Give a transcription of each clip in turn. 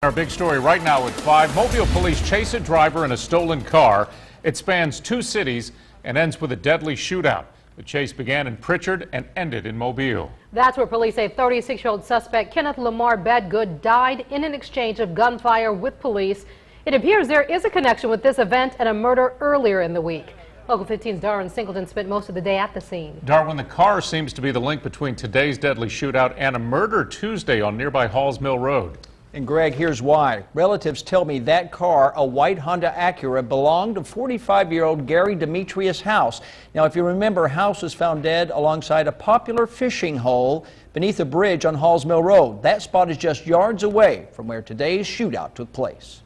Our big story right now at 5. Mobile police chase a driver in a stolen car. It spans 2 cities and ends with a deadly shootout. The chase began in Prichard and ended in Mobile. That's where police say 36-year-old suspect Kenneth Lamar Bedgood died in an exchange of gunfire with police. It appears there is a connection with this event and a murder earlier in the week. Local 15's Darwin Singleton spent most of the day at the scene. Darwin, the car seems to be the link between today's deadly shootout and a murder Tuesday on nearby Halls Mill Road. And Greg, here's why. Relatives tell me that car, a white Honda Acura, belonged to 45-year-old Gary Demetrius House. Now, if you remember, House was found dead alongside a popular fishing hole beneath a bridge on Halls Mill Road. That spot is just yards away from where today's shootout took place.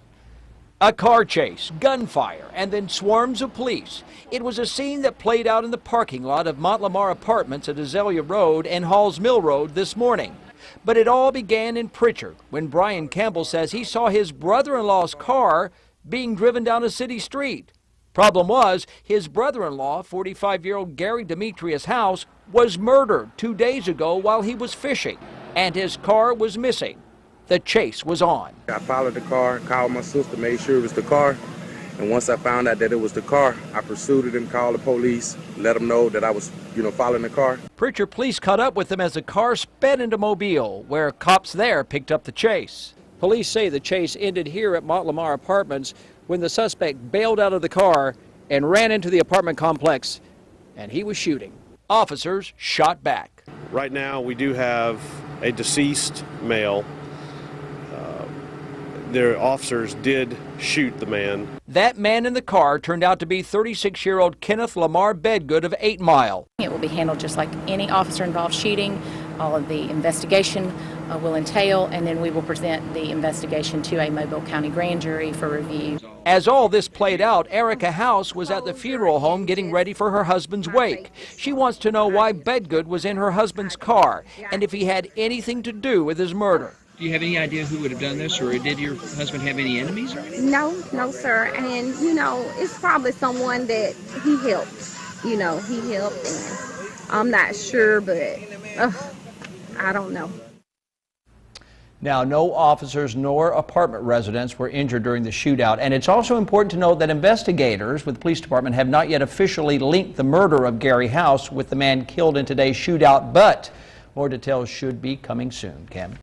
A car chase, gunfire, and then swarms of police. It was a scene that played out in the parking lot of Montlimar Apartments at Azalea Road and Halls Mill Road this morning. But it all began in Prichard when Brian Campbell says he saw his brother-in-law's car being driven down a city street. Problem was, his brother-in-law, 45-year-old Gary Demetrius House, was murdered 2 days ago while he was fishing, and his car was missing. The chase was on. I followed the car, called my sister, made sure it was the car. And once I found out that it was the car, I pursued it and called the police, let them know that I was, following the car. Prichard police caught up with them as the car sped into Mobile, where cops there picked up the chase. Police say the chase ended here at Montlimar Apartments when the suspect bailed out of the car and ran into the apartment complex, and he was shooting. Officers shot back. Right now, we do have a deceased male. Their officers did shoot the man. That man in the car turned out to be 36-year-old Kenneth Lamar Bedgood of 8 Mile. It will be handled just like any officer involved shooting. All of the investigation will entail, and then we will present the investigation to a Mobile County grand jury for review. As all this played out, Erica House was at the funeral home getting ready for her husband's wake. She wants to know why Bedgood was in her husband's car and if he had anything to do with his murder. Do you have any idea who would have done this, or did your husband have any enemies or anything? No, sir. And, it's probably someone that he helped. He helped, and I'm not sure, but I don't know. Now, no officers nor apartment residents were injured during the shootout. And it's also important to note that investigators with the police department have not yet officially linked the murder of Gary House with the man killed in today's shootout, but more details should be coming soon. Cam?